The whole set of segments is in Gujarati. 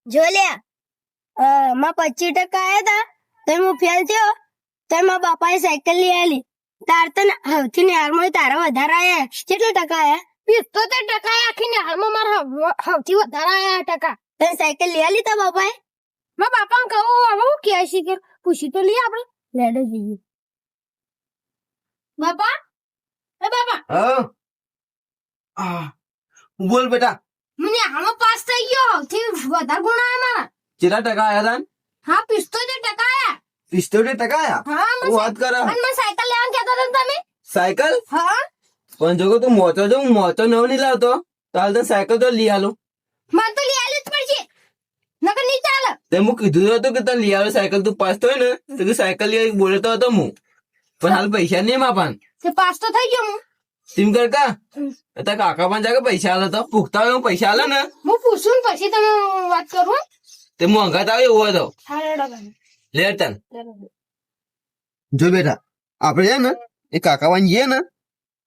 જો લે માં 25% આયા તા તો હું ફેલ થયો તો મારા બાપાએ સાયકલ લઈ આલી. તાર તો સૌથી નિહાળમાં તારા વધારે આયા. કેટલા ટકા આયા? 75% આખી નિહાળમાં મારા સૌથી વધારે આયા ટકા. તને સાયકલ લઈ આલી તા બાપાએ? મારા બાપાને કહું હવે હું કહે છે કે પૂછી તો લઈએ આપણે. લેડો જઈએ. બાપા એ બાપા બોલ બેટા. મને હાલો પાસ થઈ ગયો. સૌથી વધારે ગુણ આયા મારા. કેટલા ટકા આયા તા? હા 75% આયા. 75% આયા? હા હું વાત કર. અને મને સાયકલ લેવાનું કહેતા હતા ને તમે. સાયકલ? હા પણ જો તું મોટો જો હું મોટો નવ નહીં લાવતો તો હાલ તને સાયકલ તો લઈ આલું. મને તો લઈ આલી જ પડશે નકર નહીં ચાલે. તે હું કીધું હતું કે તને લઈ આલો સાયકલ. તું પાસ થયો ને તો તું સાયકલ લઈ આવી બોલતો હતો હું. પણ હાલ પૈસા નહીં માપાન. તે પાસ તો થઈ ગયો હું. તેમ કર કા તારા કાકા પણ જાગે પૈસા આલે તો પૂછતા હોય પૈસા આલે ને હું પૂછું ને પછી તમે વાત કરું. તે હું અંગાત આવે એવો હતો. હા રેડો ભાઈ. લે તન જો બેટા આપડે છે ને એ કાકા વાન જઈએ ને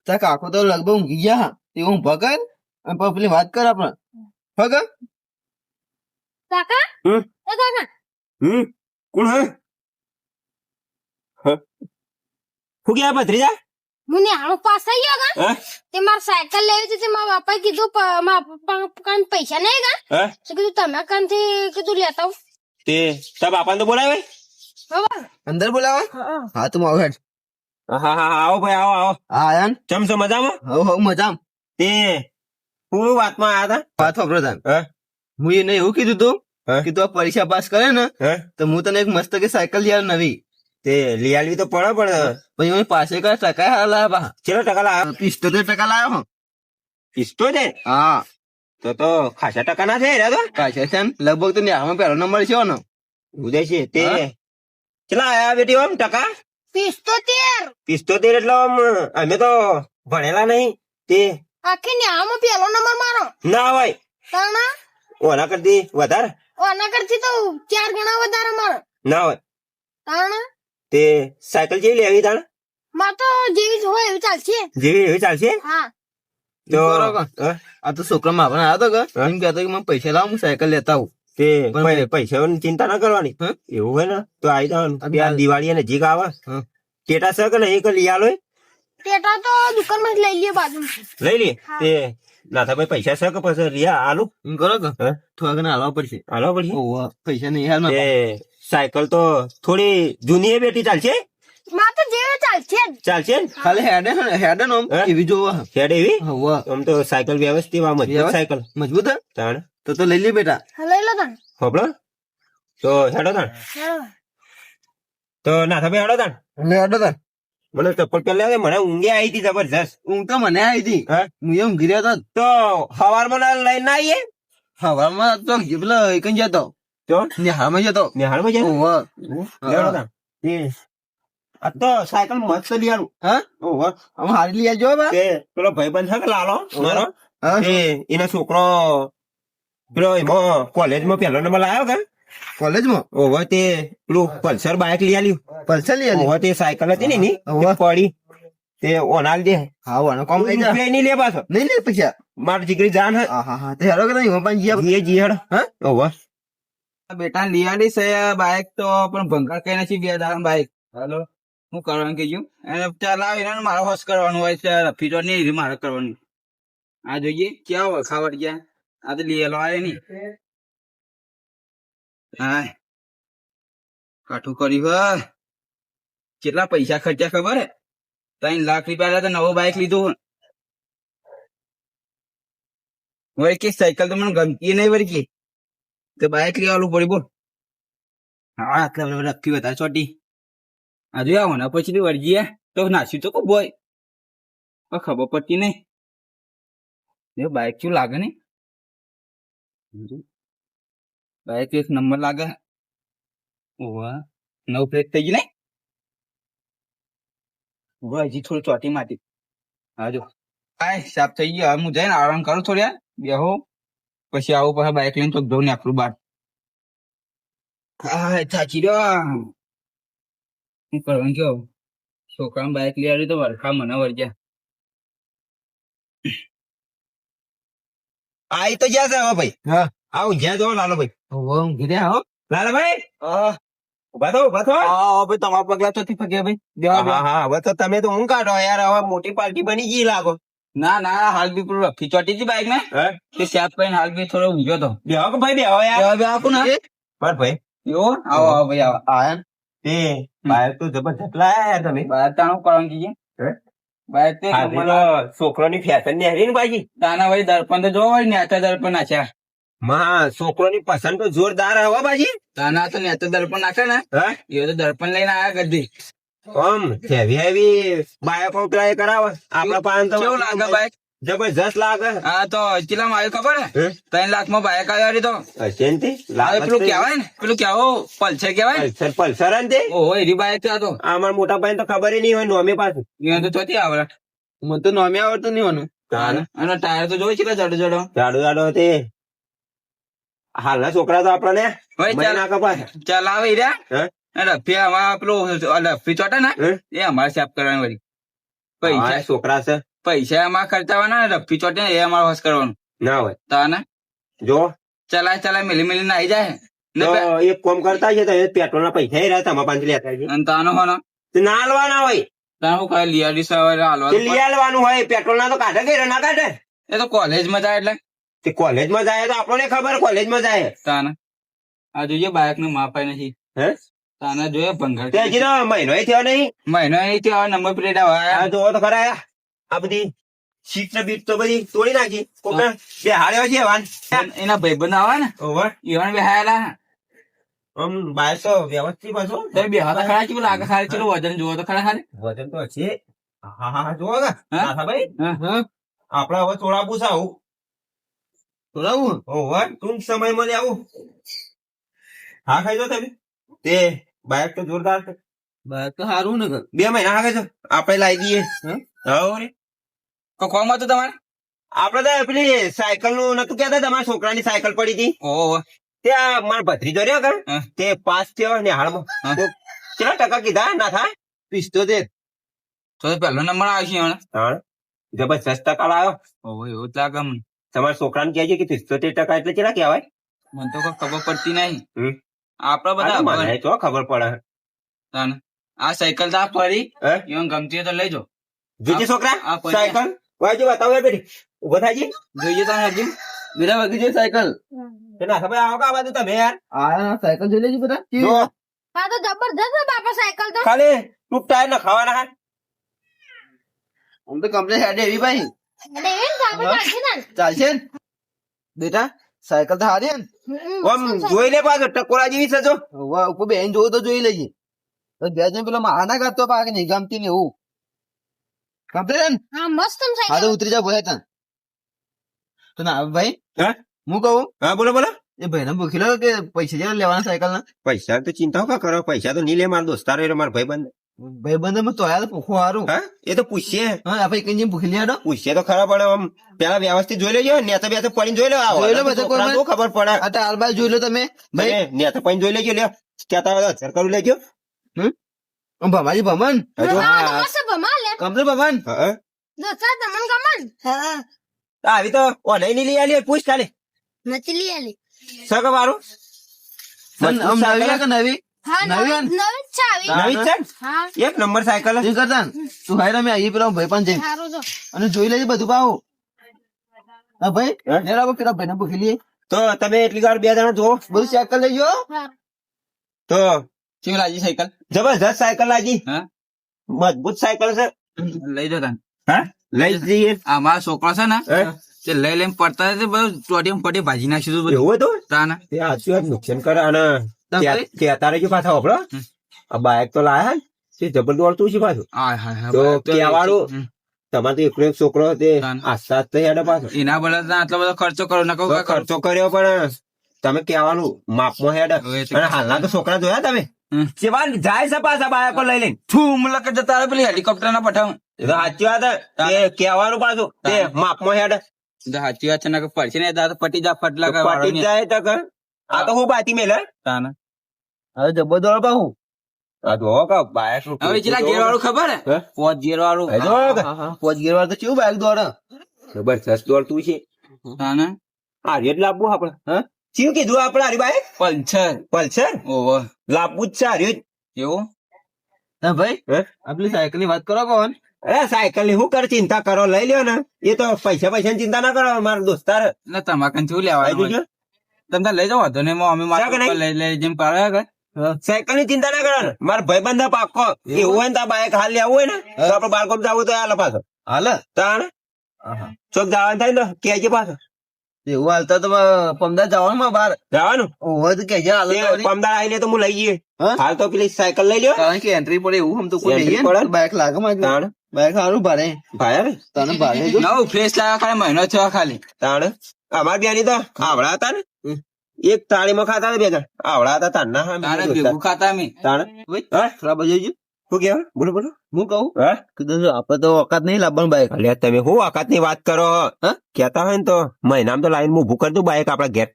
તારા કાકો તો લગભગ ઊંઘી ગયા. તે હું ભગર અને પછી પેલી વાત કર આપણે ભગર. કાકા હમ? એ કાકા કોણ હે? હું ગયા ભત્રીજા? મને હાલો પાસ થઈ ગયો કા. હે? તે માર સાયકલ લેવી હતી તે મારા બાપાએ કીધું મારા પપ્પા કાન પૈસા નહીં કા. હે? તો કીધું તમે કાનથી કીધું લેતા આવું. તે તારા બાપાને તો બોલાવે. બાબા અંદર બોલાવે? હા તું આવ હેડ. હા હા આવો ભાઈ આવો આવો. હા આયા ને? ચમ છો મજામાં? હવ હવ મજામ. તે હું વાતમાં આયા વાત વાપરો તને. હે? હું એને એવું કીધું તું હે? કે તું આ પરીક્ષા પાસ કરે ને હે? તો હું તને એક મસ્ત કે સાયકલ લઈ આલું નવી. તે લઈ આલવી તો પડે પણ પછી મને પાસે કયા ટકા હારા લાયા પા? કેટલા ટકા લાવ્યા? 75% લાયો હું. 75? હા તો ખાસા ટકા ના છે રે તો. કાશે છે ને લગભગ તો ન્યામાં પહેલો નંબર છે ને. ઉદય છે તે હા? કેટલા આયા બેટી આમ ટકા? 75 75 એટલે આમ અમે તો ભણેલા નહીં. તે આખી ન્યામાં પહેલો નંબર મારો. ના હોય તાણા ઓના કરતી વધારે આના કરતી તો 4 ગણા વધારે મારો. ના હોય. તાણા તે સાયકલ જેવી લેવી તાણ માર તો જેવી જ હોય એવી ચાલશે. જેવી એવી ચાલશે. હા તો બરોબર. હે? આ તો છોકરા માં આવ્યો હતો કે એમ કહેતો કે મને પૈસા લાવ હું સાયકલ લેતા આવું. તે પણ- પૈસાની ચિંતા ના કરવાની. હે? એવું હોય ને તો આવી જવાનું. આ બે આ દિવાળી નજીક આવે. હા. ટેટા છે કે નહીં કે લઈ આલો એ? ટેટા તો દુકાનમાં જ લઈ લઈએ બાજુ. લઈ લે. હા. તે ના થાય પૈસા છે કે પછી લઈ આલું એમ કરો કે હે? થોડા ઘણા હાલવા પડશે. આલો પડશે. ઓહો, પૈસા નહીં હાલ તે સાયકલ તો થોડી જૂની એ બેટી ચાલશે. માર તો જેવી ચાલશે જ. ચાલશે ને? ખાલી હેડે ને આમ હે? એવી જોવો. હેડ એવી હવા આમ તો સાયકલ વ્યવસ્થિત આ મજબૂત વ્યવસ્થિત? સાયકલ મજબૂત હે? તાણ તો લઈ લે બેટા. હા લઈ લો તાણ. હોપડો તો હેડો તાણ. હા. તો ના થાય હેડો તાણ. લે હેડો તાર. મને ચપ્પલ પહેલા દે. મને ઊંઘે આવી હતી જબરજસ્ત. ઊંઘ તો મને આવી હતી. હે? હું એમ ઘી રહ્યો હતો. તો સવારમાં લઈને ના આવીએ હવામાં તો પેલો એક જ જતો તો નિહાળમાં જતો. નિહાળમાં જાય. ઓહો. લેવડો તાણ. આ તો સાયકલ મસ્ત લઈ આલું. હા ઓહો. આમ હારી લઈ આવજો બા. તે પેલો ભાઈબંધ છે કે લાલો મારો હા? તે એનો છોકરો પેલો એમાં કોલેજમાં પહેલો નંબર લાવ્યો કે કોલેજમાં ઓહો તે પેલું પલ્સર બાઇક લઈ આલ્યું. પલ્સર લઈ આવી. ઓહો તે સાયકલ હતી ને એની ઓહો. તે પડી તે ઓનાલ દે હા વાનો કોમ લઈ જા. રૂપિયા નહીં લે પાછો. નહીં લે પૈસા. મારી દીકરી જાન હે. હા હા હા તે હેરો કે નહીં હું પણ જીયા. જીએ જીએ હેડો. હા? ઓહો બેટા લીયાડી છે બાઈક તો પણ ભંગાર કઈ નથી બે દાડા બાઈક. હાલો હું કરવાનું કીધું એને ચલાવીને મારે હોશ કરવાનું હોય છે. રફીટો નહીં મારે કરવાનું. આ જોઈએ ક્યાં હોય ખાવડ ગયા. આ તો લીયેલો આવે નઈ. હા કાઠું કર્યું હોય. કેટલા પૈસા ખર્ચ્યા ખબર હે? 3 લાખ રૂપિયા તો નવો બાઈક લીધું. વળી કે સાયકલ તો મને ગમતી નહીં વળી કે તો બાઈક લેવાનું પડી બોલ. હા આટલા રખી વધારે ચોટી આ જોયા હોના પછી વળગી તો નાસ્યું તો કો બોય ખબર પડતી નહીં. એ બાઈક શું લાગે ને બાઈક એક નંબર લાગે. ઓવા નવ પ્લેટ થઈ ગઈ ને હજી થોડી ચોટી માટી. હા જો આ સાફ થઈ ગયો. હવે હું જઈને આરામ કરું થોડી બેહો પછી આવું પછી બાઈક લઈને તો જવું ને આપણું બાર. હા થાચી રહ્યો. શું કરવાનું કેવું છોકરા બાઈક લઈ આવ્યું તો વરખા મને વળગ્યા. આઈ તો જ્યાં છે હવે ભાઈ. હા આવું જ્યાં જો લાલો ભાઈ ઊંઘી રહ્યા હો લાલાભાઈ ઉભા થો ભાઈ તમારા પગલા ચોથી પગ્યા ભાઈ દેવા હા હા હવે તો તમે તો ઊંઘ કાઢો યાર હવે મોટી પાર્ટી બની ગઈ લાગો ના ના હાલ બી પેલું રફી ચોટી હતી બાઈક ને હે તે સેપ કરીને હાલ બી થોડો ઊંઘ્યો તો બેહો કે ભાઈ બેહો યાર દેવા બે આપું ને માર ભાઈ એવો આવો આવો ભાઈ આવો આયા તે બાયર તો જબરજસ્ત લાયા યાર તમે બાર તાણું કરવાનું કીજે હે? બાર તે આજે તો છોકરોની ફેશન ની હારી ને બાજી તાના ભાઈ દર્પણ તો જોવો હોય ને આતા દર્પણ નાખ્યા માં છોકરોની પસંદ તો જોરદાર હવા બાજી તાના તો નેતા દર્પણ નાખે ને હે એ તો દર્પણ લઈને આયા ગધી આમ હેવી હેવી બાયકો ટ્રાય કરાવો આપડા પાસે તો કેવું લાગે બાઈક જબરજસ્ત લાગે હા તો ચીલામાં આવ્યું ખબર હે હે? 3 લાખમાં બાઈક આવ્યો તો અચેનથી હવે લાગે પેલું કહેવાય ને પેલું કેવો પલ્સર કહેવાય ને પલ્સર ને તે ઓહો એરી બાઈક તો આ તો અમારા મોટા ભાઈ તો ખબર નહીં હોય નોમે પાછું એને તો ચોથી આવડે મને તો નોમે આવડતું નહીં વાનું અને ટાયર તો જોઈ છે જડો જડો જાડો જાડો તે હાલના છોકરા તો આપણને ભાઈ મને ચાલ ના કપાય ચાલ આવે હે? રહ્યા રફી આમાં પેલું રફી ચોટે ને હે? એ અમારે સાફ કરવાની વળી હા, પૈસા છોકરા છે પૈસા એમાં ખર્ચાવાના ને રફી ચોટે ને એ અમારે હોશ કરવાનું ના હોય તાને જો ચલાય મિલી મિલી આવી જાય ને તો એક કોમ કરતા છે તો પેટ્રોલ ના પૈસા રહ્યા તમારા પાસે લેતા છે અને તાનો હોનો તે ના હાલવાના હોય તાનો હું ખાલી લિયાડી સવારે તે હાલવાનું લઈ હાલવાનું હોય પેટ્રોલ ના તો કાઢે કે ના કાઢે એ તો કોલેજમાં જાય એટલે તે કોલેજમાં જાય તો આપણને ખબર કોલેજમાં જાય તાને આ જોઈએ બાઇક નું માપાય નથી હે તાને જોઈએ ભંગાર તે હજી તો મહિનો થયો નહીં મહિનો એ થયો નંબર પ્લેટ આ આવ્યા જોવો તો ખરા આ બધી સીટ ને બીટ તો બધી તોડી નાખી કોકને બે હાડ્યો છે વાન એના ભાઈબંધ આવે ને ઓવર ઈવન બેહાયેલા આમ બાય તો વ્યવસ્થિત પાછો તો બે હાથા ખરા છે લાગે ખાલી ચલો વજન જોવો તો ખરા ખાલી વજન તો છે હા હા જોવો કે હા? ના ભાઈ હા આપડે હવે થોડા પૂછાવું બરાબર ઓવર ટૂંક સમયમાં જ આવું હા ખાઈ જો તમે તે બાઇક તો જોરદાર છે બાઇક તો સારું ને 2 મહિના આગળ છે આપણે લાવી દઈએ હવે કોમાં તો તમારે આપડે તો પેલી સાયકલ નું નતું કેતા તમારા છોકરાની સાયકલ પડી હતી ઓહો ત્યાં મારા ભત્રીજો રહ્યો કે હા. તે પાસ થયો ને હાલમાં હા. તો કેટલા ટકા કીધા ના થાય 75 તો પહેલો નંબર આવશે હવે હા જબરજસ્ત ટકા લાવ્યો ઓહો એવું જ લાગે મને તમારા છોકરાને કહેજો કે 75% એટલે કેટલા કહેવાય મને તો કોઈ ખબર પડતી નહીં હમ. આપડે બધા આ તો મને તો ખબર પડે તાને. આ સાયકલ તો આ ફરી હે? ઈવન ગમતી હોય તો લઈ જાઓ જોજે છોકરા આ પડી. સાયકલ વાંચો બતાવો બેટી ઉભો થાજી જોઈએ તમે હજી બીજા વાગી જોઈએ સાયકલ ના ખબર આવો કે આ બાજુ તમે યાર આ સાયકલ જોઈ લેજો બધા જો હા તો જબરદસ્ત છે બાપા સાયકલ તો ખાલી ટૂંક ટાયર ના ખાવાના હા આમ તો કમ્પ્લેટ હેડ એવી ભાઈ દેવેન સાયકલ ચાલશે ને ચાલશે ને બેટા સાયકલ તો હારી ને આમ જોઈ લે પાછો ટકોરા જેવી છે જો ઉપર બેન જોવું તો જોઈ લઈએ તો બે જણ પેલો આના કાઢતો પાક નહીં ગમતી ને એવું કમ્પ્લેટ ને હા મસ્ત હા સાયકલ તો ઉતરી જા ભોય તને તો ના ભાઈ હે? હું કહું હા બોલો બોલો એ ભાઈ ને પૂછી લો કે પૈસા જરા લેવાના સાયકલ ના પૈસા તો ચિંતા કા કરો પૈસા તો નહીં લે મારા દોસ્તારો એટલે મારા ભાઈબંધ ભાઈ બંધ તો આયા તો પૂછવું સારું હા એ તો પૂછીએ હા આપણે કઈ જઈને પૂછી લેડો પૂછીએ તો ખરા પડે આમ પેલા વ્યવસ્થિત જોઈ લેજો નેતા બેતા પડીને જોઈ લો જોઈ લો બધા કોઈ છોકરાને તો ખબર પડે આ તો હાલ બાર જોઈ લો તમે ભાઈ ભાઈ નેતા પડીને જોઈ લેજો લ્યો ક્યાં તારે અસર કરું લેજો ભમાજી ભમન હજુ હા તો મસ્ત ભમા લે કમ્પ્લેટ ભમન હા દોસ્તા તમને ગમન હા આવી તો ઓનલાઈન લઈ આલી પૂછ ખાલી નથી લઈ આલી સગ મારું આમ નવી કે નવી હા નવી નવી નવી જ છે આવી નવી છે ને? હા એક નંબર સાયકલ શું કરતા ને? તું હાય રમે આવી પેલા ભાઈ પણ જઈ સારું જો અને જોઈ લેજે બધું પાવ હા ભાઈ હે? નેરા પેલા ભાઈ ને પૂછી લઈએ તો તમે એટલી વાર 2 જણા જો બધું ચેક કરી લેજો હા તો કેવી લાગી સાયકલ જબરજસ્ત સાયકલ લાગી હા મજબૂત સાયકલ છે લઈ જો તને હા લઈ જઈએ આ મારા છોકરા છે ને હે? તે લઈ લઈને પડતા હતા તે બધું ચોટી પટી ભાજી નાખ્યું હતું બધું એવું હતું તાના તે આચું વાત નુકસાન કરે અને તમે? અત્યારે જો પાછા વાપરો હમ. આ બાઇક તો લાયા તે જબર દોડતું છે પાછું હાય હાય હાય તો ભાઈ, તો કહેવાનું હમ. તમારે તો એકલો એક છોકરો તે તાન. આસ્તા આસ્તા હેડે પાછો એના બદલે આટલો બધો ખર્ચો કરો ના કહું તો ખર્ચો કર્યો પણ તમે કહેવાનું માપમાં હેડે હવે તો અને હાલના તો છોકરા જોયા તમે હમ. સેવા જાય છે પાછા બાયકો લઈ લઈને છું મુલાક જતા રહે પેલી હેલિકોપ્ટર ના પઠાવ એ તો સાચી વાત હે. તે કહેવાનું પાછું તે તાન. માપમાં હેડે સાચી વાત છે ને કે પડશે ને દાદા પટી જા ફટલા તો પટી જ જાય તો કે આ તો હું બાતી મેલે તાના હવે જબ્બો દોડ પાહું આ જો કે બાયક હવે જેલા ગેર વાળું ખબર હે હે? 5 ગેર વાળું હે જો કે? 5 ગેર વાળું તો કેવું બાઈક દોડે જબરજસ્ત દોડતું છે તાના આ રેટ લાવવું આપડે હા ચિયું કીધું આપડે હરીભાઈ? પલ્સર. પલ્સર ઓહો. લાવવું જ છે હર્યું. એવું? હા ભાઈ હે? આપણી સાયકલ ની વાત કરો કોણ અરે સાયકલ ની શું કર ચિંતા કરો, લઈ લ્યો ને. એ તો પૈસા ની ચિંતા ના કરો, મારા દોસ્તાર. એટલે તમાકન શું લેવાનું હોય? તમે તાર લઈ જાઓ વાંધો નહીં, અમે શાક મારા નહીં? લઈ જેમ પાડે કે સાયકલ ની ચિંતા ના કરો ને. મારા ભાઈબંધ પાકો એવું હોય ને તો બાઈક હાલ લેવું હોય ને તો આપડે બાળકો જવું તો હાલ પાછો હાલ તાણ ચોક જવાનું થાય ને તો કેજે પાછો એવું હાલતા તો પમદાર જવાનું માં બહાર જવાનું. હોય તો કહેજે હાલ તે પમદાર આવીને તો હું લઈ જઈએ. હા? હાલ તો પેલી સાયકલ લઈ લ્યો. કારણ કે એન્ટ્રી પડે એવું આમ તો કોઈ Entry લઈએ ને પડે? તો બાઈક લાગે માં તાણ બાઈક સારું ભાડે ભાઈ તને ભાડે જો નવું ફ્રેશ લાવ્યા ખાલી મહિનો થયો ખાલી. તાણ અમાર બેની તો આવડા હતા ને એક થાળીમાં ખાતા હતા બે જણ આવડા હતા તારના. હા, તારે બીજા ભેગું દોસ્તાર. ખાતા અમે. તાણ હા? થોડા બાજુ જો શું કેવા? બોલો બોલો. હું કહું હા? કીધું જો આપડે તો ઓકાત નહીં લાવવાનું બાઈક અલ્યા તમે હું વાકાત ની વાત કરો? હા? કેતા હોય ને તો મહિનામાં તો લાઈન ઉભું કરી દઉં બાઈક આપડા ઘેર.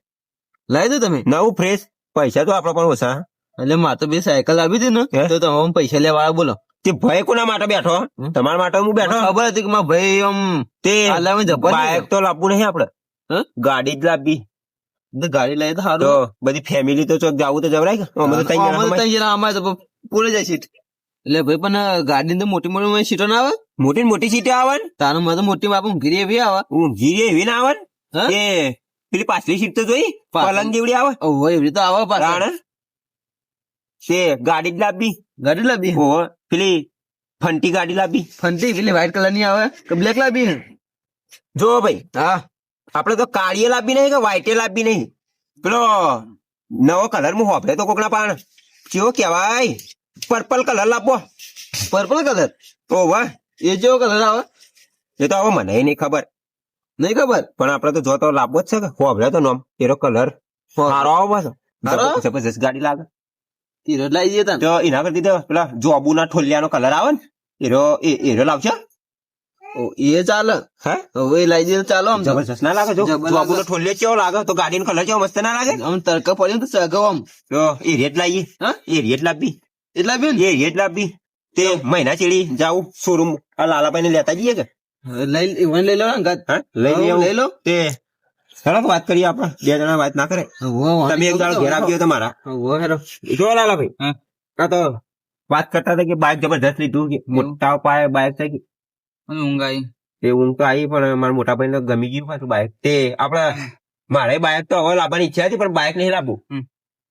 લાવી દો તમે નવું ફ્રેશ. પૈસા તો આપડે પણ ઓછા. એટલે મારે તો બે સાયકલ આવી હતી ને હે? તો તમે પૈસા લેવા વાળા બોલો તે ભાઈ કોના માટે બેઠો? તમારા માટે હું બેઠો. ખબર હતી કે મારા ભાઈ આમ તે હાલામાં જબર બાઈક તો લાવવું નહીં આપડે. હા? ગાડી જ લાવવી. ગાડી લઈએ તો તો સારું બધી ફેમિલી તો ચોક જવું તો જવરાય કે? અમે તો ત્રણ જણા અમારે સમાય. ત્રણ જણા અમારે તો પૂરે જાય સીટ એટલે ભાઈ પણ ગાડી તો મોટી મોટી સીટો ના આવે મોટી ને મોટી સીટે આવે ને તારું માં તો મોટી બાપ ઘીરી એવી આવે ઊંઘી રે એવી ના આવે ને. હા? તે પેલી પાછલી સીટ તો જોઈ પાછળ. પલંગ જેવડી આવે. ઓહો એવી તો આવે પાછળ તાણ તે ગાડી જ લાવવી. ગાડી લાવી ઓહો પેલી ફંટી ગાડી લાવવી. ફંટી પેલી વ્હાઈટ કલર ની આવે કે બ્લેક લાવી જો ભાઈ હા આપડે તો કાળીએ લાવવી નહીં કે વ્હાઈટે લાવવી નહીં. પેલો નવો કલર માં હોભળે તો કોકના પાણ કેવો કેવાય પર્પલ કલર લાવવો. પર્પલ કલર ઓ વાહ એ જેવો કલર આવે એ તો હવે મને નહીં ખબર નહીં ખબર પણ આપડે તો જો તો લાવવો જ છે કે હોભળે તો નોમ એનો કલર સારો આવે પાછો. સારો? જબરજસ્ત ગાડી લાગે. તીરો લાવી જઈએ તાન તો એના કરતી તો પેલા જોબુના ઠોલિયાનો કલર આવે ને એરો લાવશે. ઓ, એ ચાલે હે હવે લાવી જઈએ તો ચાલો આમ તો. જબરજસ્ત ના લાગે? જો જબર જોબુનો લાગે. ઠોલિયો કેવો લાગે તો ગાડીનો કલર કેવો મસ્ત ના લાગે? આમ તડકા પડ્યો તો સગો આમ તો એ રેટ લાવીએ. હા? એ રેટ લાવવી. એટલા બી ને એ રેટ લાવવી. તે મહિના ચેડી જાવું શોરૂમ આ લાલાભાઈ ને લેતા જઈએ કે લઈ ઈવન લઈ લો ને ગાત. હા લઈ હા, આવું. લઈ લો તે ચાલો વાત કરીએ આપણે બે જણા વાત ના કરે. તમે એક દાડો ઘેર આવજો તમારા. હેરો જો લાલાભાઈ હા. આ તો વાત કરતા હતા કે બાઇક જબરજસ્ત લીધું કે મોટા પાયે બાઇક થઈ ગઈ. મને ઊંઘ આવી. તે ઊંઘ તો આવી પણ મારા મોટા ભાઈ ને ગમી ગયું પાછું બાઇક. તે આપડે મારે બાઇક તો હવે લાવવાની ઈચ્છા હતી પણ બાઇક નહીં લાવવું. હમ.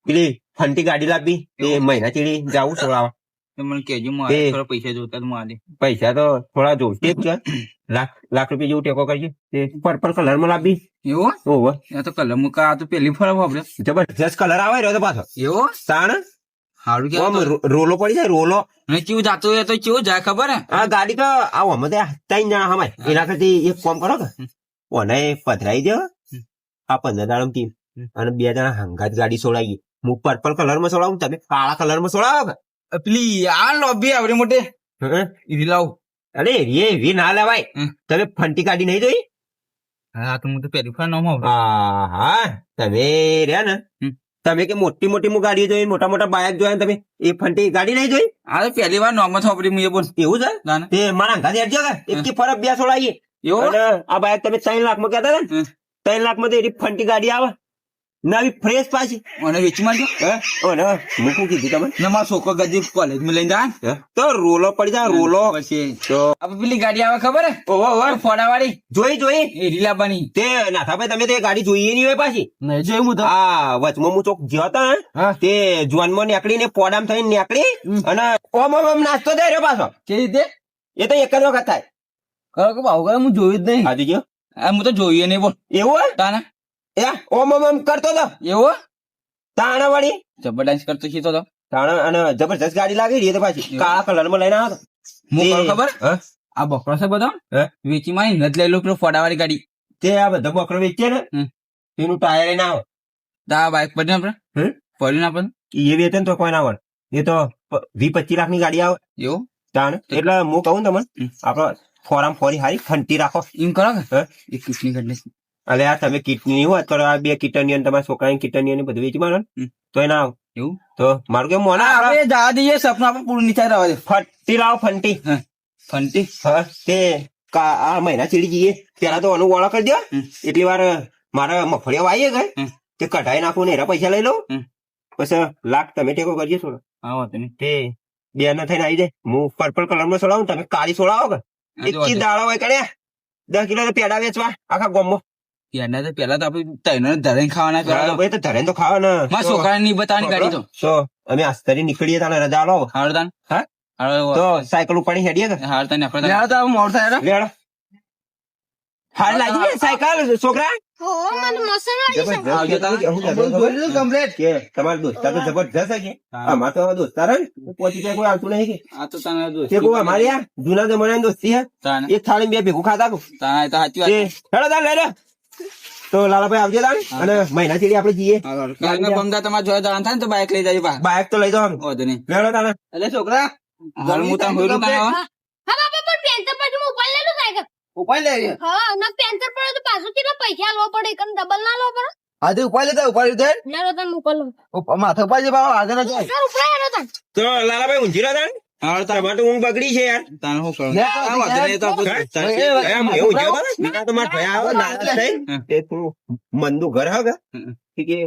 પેલી ફંટી ગાડી લાવવી. તે મહિના ચેડી જાવું છોડાવવા. તો મને કહેજો એ. મારે થોડા પૈસા જોતા તો હું આલી. પૈસા તો થોડા જોઈશે જ છે. લાખ રૂપિયા જેવું ટેકો કરજે. તે પર્પલ કલર માં લાવવી. એવો ઓહો આ તો કલર મુકા આ તો પેલી ફર વાપરે. જબરજસ્ત કલર આવે રહ્યો તો પાછો. એવો તાણ સારું આમ કેવાય. રોલો પડી જાય રોલો. અને કેવું જાતું હોય તો કેવું જાય ખબર હે? આ ગાડી તો આવો અમે તો ત્રણ જણા હમાય એના કરતી એક કામ કરો કે ઓને પધરાઈ દો આ 15 દાડમ ટીમ અને બે જણા હંગાત ગાડી સોડાઈએ. હું પર્પલ કલર માં સોડાવું તમે કાળા કલર માં સોડાવો કે પેલી આ લોબી આવડી મોટી હે? ઈરી લાવું. અરે એવી ના લેવાય. હમ. તમે ફંટી ગાડી નહીં જોઈ? હા તો હું તો પેલી ફર નામ વાપરું. હા તમે રહ્યા ને હમ. તમે કે મોટી મોટી ગાડીઓ જોઈ મોટા મોટા બાઇક જોયા ને તમે એ ફંટી ગાડી નહીં જોઈ? આ તો પહેલી વાર નામ જ વાપરી હું એ બોલ. એવું છે ના ના. તે મારા હંગાત હેડજો કે એક ફરક બે સોડાઈએ. એવો અને આ બાઇક તમે 3 લાખ માં કહેતા હતા ને હમ. 3 લાખ માં તો એની ફંટી ગાડી આવે નવી ફ્રેશ પાછી. મને વેચી માંડજો. હે? ઓને મૂકું કીધું તમે ને મારો છોકરો ગજી કોલેજ માં લઈને જાય. હે? તો રોલો પડી જાય રોલો. પછી તો આપણે પેલી ગાડી આવે ખબર હે? ઓહો ઓહો. ફોડા વાળી જોઈ એ રીલા બની. તે નાથાભાઈ તમે તે ગાડી જોઈએ નહીં હોય પાછી. નહીં જોયું હું તો આ વચમાં હું ચોક ગયો હતો ને હા. તે જવાનમાં નીકળીને પોડામ થઈને નીકળી અને ઓમ ઓમ ઓમ નાસ્તો થઈ રહ્યો પાછો. કેવી રીતે એ તો એક જ વખત થાય. કરો કે ભાવ કરે હું જોયું જ નહીં આજુ ગયો આ હું તો જોઈએ નહીં બોલ. એવું હોય? તાને એ ઓમ ઓમ ઓમ કરતો હતો એવો તાણા વાળી જબર ડાન્સ કરતો શીખતો તો. તાણા અને જબરજસ્ત ગાડી લાગી રહી તો પાછી કાળા કલર માં લઈને આવ્યો હું તે- કરું ખબર હા? આ બકરો છે બધો હે? વેચી માં નથી લઈ લો પેલો ફોડા વાળી ગાડી. તે આ બધા બકરો વેચે ને હમ. એનું ટાયર ના આવે. તા બાઈક પડી આપણે હે? પડી ના આપણે એ વેચે ને તો કોઈ ના આવે. એ તો 20-25 લાખ ની ગાડી આવે એવું તાણ. એટલે હું કહું તમને હમ. આપડે ફોરામ ફોરી હારી ફંટી રાખો. એમ કરો કે હે? એક કિટની કાઢી લઈશ. અલે આ તમે કીટની નહીં વાત કરો આ બે કીટની તમારા છોકરાની કીટની બધું વેચી મારો હમ. તો ના આવે. એવું તો મારું કેમ મોના આપણે જવા દઈએ સપનું આપણે પૂરું નહીં થાય રહેવા દે. ફંટી લાવો ફંટી. ફંટી હા તે આ મહિના ચીડી જઈએ પેલા તો આનું વાળા કરી દો. હમ. એટલી વાર મારા મફળિયા વાઈએ ગઈ હમ. તે કઢાઈ નાખું ને એના પૈસા લઈ લો હમ. પછી લાખ તમે ટેકો કરજો થોડો હા વાંધો નહીં. તે બે ના થઈને આવી જાય હું પર્પલ કલર માં સોડાવું તમે કાળી સોડાવો કે હા, જો એક દાડા હોય કરે 10 કિલો પેડા વેચવા આખા ગામમાં પેલા તો પેલા તો આપણે તૈનો ધરાઈને ખાવાના પેલા તો. ભાઈ તો ધરે તો ખાવા ને મારા છોકરાને નહીં બતાવવાની ગાડી તો. તો અમે આસ્તરી નીકળીએ તાને રજા લો હારું તાન. હા? હારું, તો સાયકલ ઉપાડી હેડીએ કે હારું તાન આપણે તાન. યાર તો આવું મોડું થાય ને. લેડો હાલ લાગી જાય સાયકલ છોકરા હો મને મસન લાગી છે. આવજો તાન. જોઈ લીધું complete? કે તમારા દોસ્તાર તો જબરજસ્ત છે અમાર તો દોસ્તાર હે ને, પહોંચી જાય કોઈ આવતું નહીં કે આ તો તાન દોસ્તી. તે કોઈ અમારી આ જૂના જમાનાની દોસ્તી હે તાન. એક થાળી બે ભેગું ખાતા કો તાન એ તો સાચી વાત. તે હેડો તાન લઈ લે તો લાલાભાઈ આવજે તાન અને મહિના થી આપણે જઈએ હારું. કાલનો ગમતા તમારે જોડે જવાનું થાય ને તો બાઇક લઈ જજો પા. બાઇક તો લઈ જવાનું વાંધો નહીં. લેડો તાન એટલે છોકરા હારું, હું તાન હોયલું તાન હવે. હા બાપા પણ પેન્ટર પછી હું ઉપાડી લેલું સાયકલ. ઉપાય લે રે. હા ના પેન્ટર પડે તો પાછું કેટલા પૈસા આલવા પડે એકમ ડબલ ના આલવા પડે. આજે ઉપાય લેતા ઉપાય લીધે લેરો તને મોકલો. માથે ઉપાય છે બાબા આગળ ના જાય સર ઉપાય નો તને. તો લાલાભાઈ ઊંઘી રહ્યો તાન હારું તાન. તમારે તો ઊંઘ બગડી છે યાર તાન શું કરું? લે, હા, વાંધો નહીં, એ તો આપણે હે? દોસ્તાર એ, છીએ. એમ એવું છે બરાબર? બીજા તો મારા ભાઈ આવે નાના થઈ હમ. તે તું મંદુ ઘર હે કે હમ. કે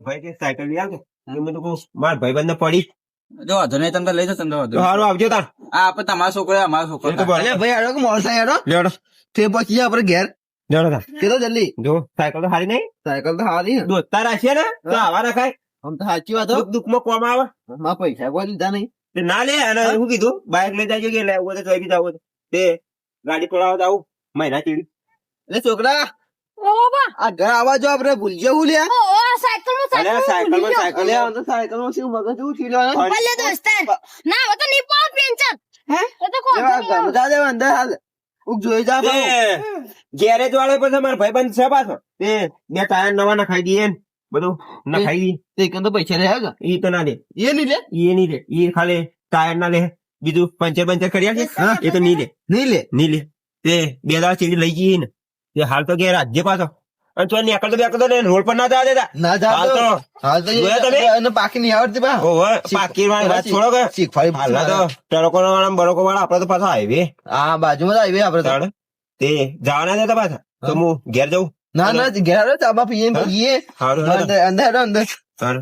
ભાઈ કે સાયકલ લઈ આવ કે મેં તો કહું મારા ભાઈબંધ ને પડી જો વાંધો નહીં, તમે તો લઈ જાઓ, તમે તો વાંધો તો નહીં. હારું આવજો તાર આ આપણે તમારા છોકરો અમારો છોકરો એ તો બરાબર. એટલે ભાઈ આડો કે મોડું થાય યાર લેડો તે પછી આપણે ઘેર લેડો તાર કેતો જલ્દી જો સાયકલ તો હારી નહીં સાયકલ તો હારી હે. દોસ્તાર રાખીએ ને તો આવા રખાય આમ તો સાચી વાત હો દુઃખ દુઃખમાં કોમ આવે માં પૈસા કોઈ લીધા નહીં તે ના લે અને શું કીધું બાઇક લઈ જાય કે લેવું હોય તો જોઈ બી જાવ તે ગાડી પડાવવા તો આવું મહિના ચીડી એટલે છોકરા ઓ બાપા આ ઘર આવવા જો આપણે ભૂલજે હું લે ઓ સાયકલ માં અરે સાયકલ સાયકલ માં સાયકલ અલે આ તો સાયકલ માં શું મગજ શું છીલવાના ઉપાડ લે દોસ્તાર. ના હવે તો નહીં પાડ પેન્ટર. હે એ તો કોણ બધા દે અંદર હાલ ઉક જોઈ જા તે ગેરેજ વાળો પછી મારા ભાઈબંધ છે પાછો તે બે ટાયર નવા નખાઈ દઈએ ને બધું નખાઈ દઈએ તે કન તો પૈસા લે હે ઈ તો ના લે એ નહીં લે એ નહીં લે એ ખાલી ટાયર ના લે બીજું પંચર કર્યા છે હા. એ તો નહીં લે નહીં લે નહીં લે તે બે દાડા ચીડી લઈ જઈએ ને તે હાલ તો ઘેર આજે પાછો અને તો નીકળતો બેકળતો ને રોડ પર ના જવા દેતા ના જા હાલ તો હાલ તો જોયા તમે? અને બાકી નહીં આવડતી બા ઓહો પાકી વાળી વાત છોડો કે શીખવાડી હાલ તો ટ્રકો વાળા બરોકો વાળા આપડે તો પાછો હાઈવે હા બાજુમાં જ આવી આપડે તો. તાણ તે જવાના દેતા પાછા તો હું ઘેર જઉં ના ના ઘેર ચાબા પીએ ને પીએ હારું અંદર અંદર હેડો અંદર તાણ